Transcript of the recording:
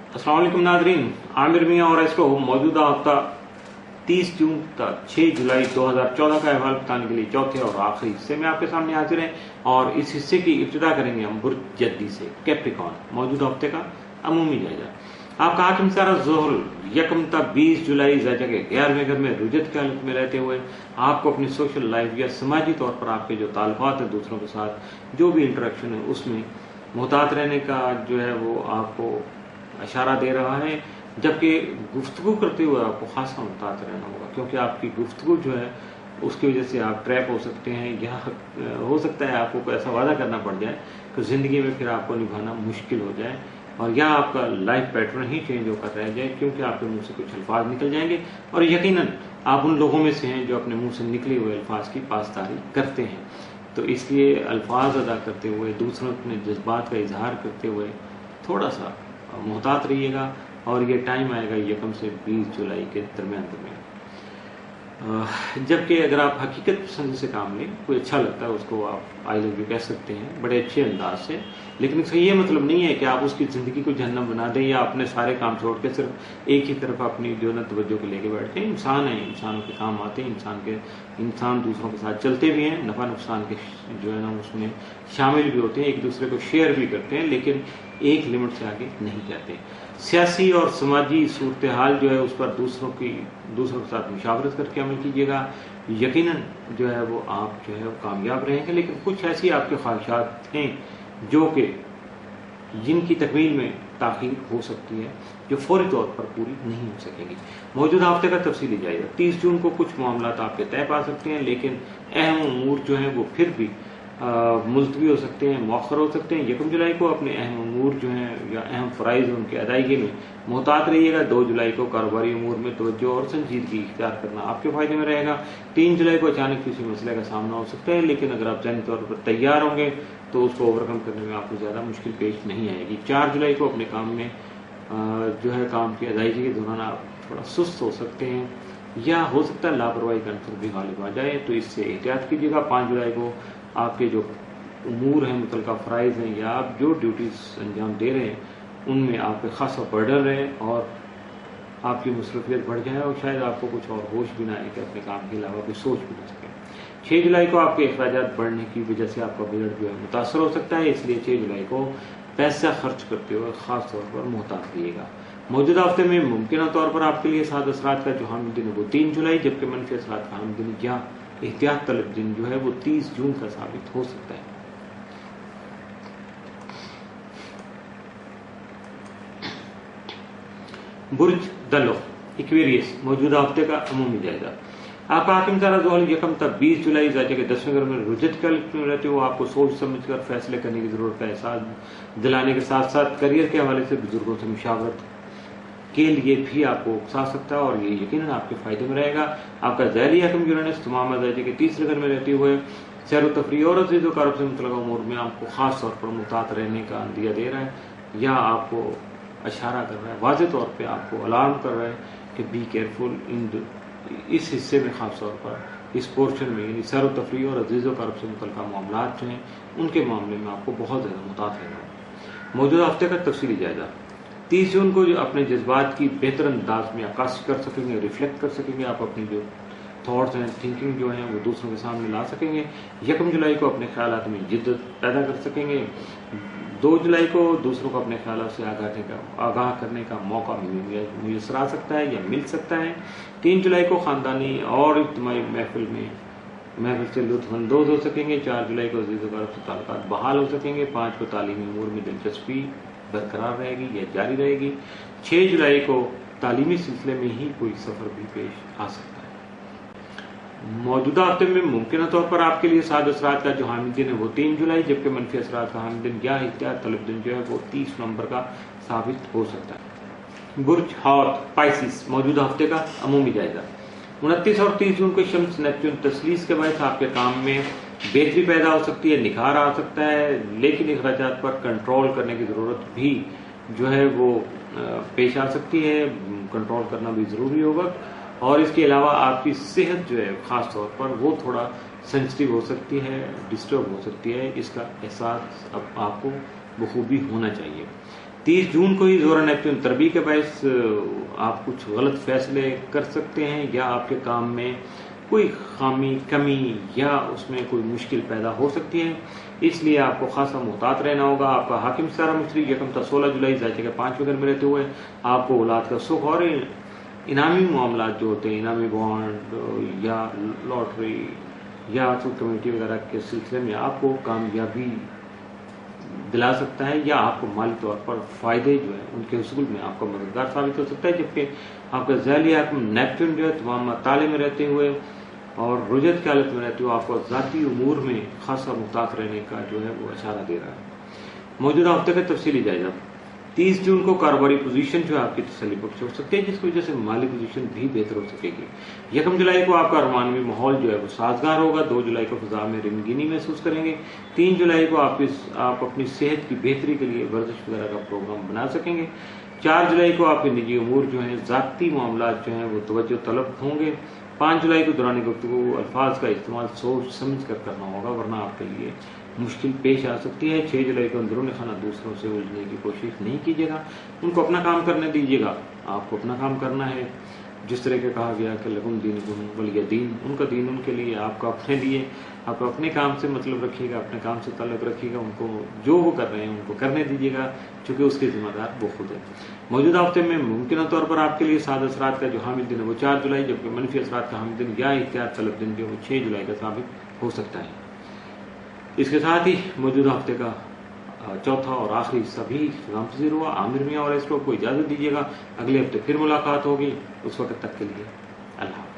अस्सलाम वालेकुम नाज़रीन, आमिर मियां और एस्ट्रो मौजूदा हफ्ता 30 जून तक 6 जुलाई 2014 का अहवाल बताने के लिए चौथे और आखिरी हिस्से में आपके सामने हाजिर हैं। और इस हिस्से की इब्तिदा करेंगे हम बुर्ज जद्दी से, कैप्रिकॉर्न, मौजूदा हफ्ते का अमूमी जायजा। आपका हाकिम सारा ज़ोहल यकम तक 20 जुलाई ज़ायजा के 11वें घर में रुजत की हालत में रहते हुए आपको अपनी सोशल लाइफ या समाजी तौर पर आपके जो ताल्लुकात है दूसरों के साथ, जो भी इंटरेक्शन है, उसमें मुहतात रहने का जो है वो आपको इशारा दे रहा है। जबकि गुफ्तगू करते हुए आपको खासा मुहतात रहना होगा, क्योंकि आपकी गुफ्तगू जो है उसकी वजह से आप ट्रैप हो सकते हैं, या हो सकता है आपको कोई ऐसा वादा करना पड़ जाए कि ज़िंदगी में फिर आपको निभाना मुश्किल हो जाए, और या आपका लाइफ पैटर्न ही चेंज होकर रह जाए, क्योंकि आपके मुंह से कुछ अल्फाज निकल जाएंगे और यकीनन आप उन लोगों में से हैं जो अपने मुंह से निकले हुए अल्फाज की पासदारी करते हैं। तो इसलिए अल्फाज अदा करते हुए, दूसरों के जज्बात का इजहार करते हुए थोड़ा सा मुहतात रहिएगा। और ये टाइम आएगा यकम से 20 जुलाई के दरमियान। जबकि अगर आप हकीकत पसंद से काम लें, कोई अच्छा लगता है उसको आप आई लव यू कह सकते हैं बड़े अच्छे अंदाज से, लेकिन इसका ये मतलब नहीं है कि आप उसकी ज़िंदगी को जहन्नम बना दें या अपने सारे काम छोड़ के सिर्फ एक ही तरफ अपनी जो है तवज्जो को लेके बैठते हैं। इंसान है, इंसानों के काम आते हैं, इंसान दूसरों के साथ चलते भी हैं, नफ़ा नुकसान के जो है ना उसमें शामिल भी होते हैं, एक दूसरे को शेयर भी करते हैं, लेकिन एक लिमिट से आगे नहीं जाते। सियासी और समाजी सूरत हाल जो है उस पर दूसरों के साथ मुशावरत करके अमल कीजिएगा। यकीनन जो है वो आप जो है कामयाब रहेंगे। लेकिन कुछ ऐसी आपके ख्वाहिशात हैं जो कि जिनकी तकमील में ताख़ीर हो सकती है, जो फौरी तौर पर पूरी नहीं हो सकेगी। मौजूदा हफ्ते का तफसीली जायजा। 30 जून को कुछ मामला आपके तय पा सकते हैं, लेकिन अहम उमूर जो हैं वो फिर भी मुलतवी हो सकते हैं, मौखर हो सकते हैं। 1 जुलाई को अपने अहम उमूर जो हैं या अहम फ़राइज़ उनकी अदायगी में मुहतात रहिएगा। 2 जुलाई को कारोबारी उमूर में तवज्जो और संजीदगी इख्तियार करना आपके फ़ायदे में रहेगा। 3 जुलाई को अचानक किसी मसले का सामना हो सकता है, लेकिन अगर आप ज़हनी तौर पर तैयार होंगे तो उसको ओवरकम करने में आपको ज़्यादा मुश्किल पेश नहीं आएगी। 4 जुलाई को अपने काम में जो है काम की अदायगी के दौरान आप थोड़ा सुस्त हो सकते हैं, या हो सकता है लापरवाही का अंसर भी गालिब आ जाए, तो इससे एहतियात कीजिएगा। 5 जुलाई को आपके जो उमूर हैं, मुतल्लिका फ़राइज़ हैं, या आप जो ड्यूटीज़ अंजाम दे रहे हैं उनमें आप पे खासा बर्डन रहे और आपकी मुसरफियत बढ़ जाए, और शायद आपको कुछ और होश भी ना आए कि अपने काम के अलावा कुछ सोच भी ना सकें। 6 जुलाई को आपके अखराजात बढ़ने की वजह से आपका बजट जो है मुतासर हो सकता है, इसलिए 6 जुलाई को पैसा खर्च करते हुए ख़ास तौर पर मुहतात रहिएगा। मौजूदा हफ्ते में मुमकिन तौर पर आपके लिए साद असरात का जो हामिल दिन है वो 3 जुलाई, जबकि मनफी असरात का हामिल दिन या एहतियात तलब दिन जो है वो 30 जून का साबित हो सकता है। बुर्ज दलो, इक्वेरियस, मौजूदा हफ्ते का अमूमी जायजा। आपका हाकिम सारा ज़ोहल यकम तक 20 जुलाई ज़ायजे के 10वें घर में रुजत के हालत में रहते हो आपको सोच समझ कर फैसले करने की ज़रूरत का एहसास दिलाने के साथ साथ करियर के हवाले से बुजुर्गों से मुशावरत के लिए भी आपको उकसा सकता है, और ये यकीनन आपके फ़ायदे में रहेगा। आपका ज़हरी हाकिम यूरेनस तमाम ज़ायजे के 3रे घर में रहते हुए सैर व तफरीह और अज़ीज़ व कारब से मुतल्लिक़ उमूर में आपको ख़ास तौर पर मुहतात रहने का अंदिया दे रहा है, या आपको इशारा कर रहा है, वाज़ेह तौर पे आपको अलार्म कर रहा है कि बी केयरफुल इस हिस्से में, ख़ास तौर पर इस पोर्शन में, यानी सैर व तफरीह और अज़ीज़ व कारब से मुतल्लिक़ मामलात जो हैं उनके मामले में आपको बहुत ज़्यादा मुहतात रहना है। मौजूदा हफ्ते का तफसीली जायजा। 30 जून को जो अपने जज्बात की बेहतर अंदाज में अक्कासी कर सकेंगे, रिफ्लेक्ट कर सकेंगे, आप अपनी जो थॉट्स एंड थिंकिंग जो हैं वो दूसरों के सामने ला सकेंगे। 1 जुलाई को अपने ख्यालात में जिद्दत पैदा कर सकेंगे। 2 जुलाई को दूसरों को अपने ख्यालों से आगाह करने का मौका मुयसर आ सकता है या मिल सकता है। 3 जुलाई को ख़ानदानी और इज्तिमाई महफिल से लुत्फ़अंदोज़ हो सकेंगे। 4 जुलाई को अज़ीज़ व क़रीब से ताल्लुकात बहाल हो सकेंगे। 5 को तालीमी उमूर में दिलचस्पी बरकरार रहेगी या जारी रहेगी। 6 जुलाई को तालीमी सिलसिले में ही कोई सफ़र भी पेश आ सकता है। मौजूदा हफ्ते में मुमकिन तौर पर आपके लिए साद असरात का जो हामिल दिन है वो 3 जुलाई, जबकि मनफी असरात का हामिल दिन या एहतियात तलब दिन जो है वो 30 नवंबर का साबित हो सकता है। बुर्ज हॉट, पाइसिस, मौजूदा हफ्ते का अमूमी जायजा। 29 और 30 जून को शम्स नेपच्यून तस्लीस के बाद आपके काम में बेहतरी पैदा हो सकती है, निखार आ सकता है, लेकिन अखराजात पर कंट्रोल करने की ज़रूरत भी जो है वो पेश आ सकती है। कंट्रोल करना भी ज़रूरी होगा, और इसके अलावा आपकी सेहत जो है ख़ास तौर पर वो थोड़ा सेंसिटिव हो सकती है, डिस्टर्ब हो सकती है। इसका एहसास अब आपको बखूबी होना चाहिए। 30 جون کو ہی زورا نیپچون تربی کے باعث آپ کچھ غلط فیصلے کر سکتے ہیں یا آپ کے کام میں کوئی خامی کمی یا اس میں کوئی مشکل پیدا ہو سکتی ہے، اس لیے آپ کو خاصا محتاط رہنا ہوگا۔ آپ کا حاکم ستارہ مشرق یکم تا 16 جولائی ذاتی کے 5 گھر میں رہتے ہوئے آپ کو اولاد کا سکھ اور انعامی معاملات جو ہوتے ہیں، انعامی بانڈ یا لاٹری یا کمیٹی وغیرہ کے سلسلے میں آپ کو کامیابی دلا سکتا ہے یا آپ کو مالی طور پر فائدے جو ہیں ان کے حصول میں آپ کا مددگار ثابت ہو سکتا ہے، جبکہ آپ کا ذیلی حاکم نیپچون جو ہے تمام تالے میں رہتے ہوئے اور رجت کی حالت میں رہتے ہوئے آپ کو ذاتی امور میں خاصا محتاط رہنے کا جو ہے وہ اشارہ دے رہا ہے۔ موجودہ ہفتے کا تفصیلی جائزہ۔ 30 جون کو کاروباری پوزیشن جو ہے آپ کی تسلی بخش ہو سکتی ہے، جس کی وجہ سے مالی پوزیشن بھی بہتر ہو سکے گی۔ 1 جولائی کو آپ کا رومانوی ماحول جو ہے وہ سازگار ہوگا۔ 2 جولائی کو فضا میں رنگینی محسوس کریں گے۔ 3 جولائی کو آپ اپنی صحت کی بہتری کے لیے ورزش وغیرہ کا پروگرام بنا سکیں گے۔ 4 جولائی کو آپ کے نجی امور جو ہیں، ذاتی معاملات جو ہیں وہ توجہ طلب ہوں گے۔ 5 جولائی کو دوران گفتگو الفاظ کا استعمال سوچ سمجھ کر کرنا ہوگا، ورنہ آپ کے لیے مشکل پیش آ سکتی ہے۔ 6 جولائی کو اندرون خانہ دوسروں سے الجھنے کی کوشش نہیں کیجیے گا، ان کو اپنا کام کرنے دیجیے گا، آپ کو اپنا کام کرنا ہے۔ جس طرح کہ کہا گیا کہ لکم دینکم ولی دین، ان کا دین ان کے لیے، آپ کا اپنے لیے، آپ اپنے کام سے مطلب رکھیے گا، اپنے کام سے تعلق رکھیے گا، ان کو جو وہ کر رہے ہیں ان کو کرنے دیجیے گا، چونکہ اس کے ذمہ دار وہ خود ہے۔ موجودہ ہفتے میں ممکنہ طور پر آپ کے لیے سعد اثرات کا جو حامل دن ہے وہ 4 جولائی، جبکہ منفی اثرات کا حامل دن یا احتیاط طلب دن جو ہے وہ 6 جولائی کا ثابت ہو سکتا ہے۔ اس کے ساتھ ہی موجودہ ہفتے کا چوتھا اور آخری حصہ بھی اختتام پذیر ہوا۔ عامر میاں اور ایسٹرو کو اجازت دیجیے گا، اگلے ہفتے پھر ملاقات ہوگی، اس وقت تک کے لیے اللہ حافظ۔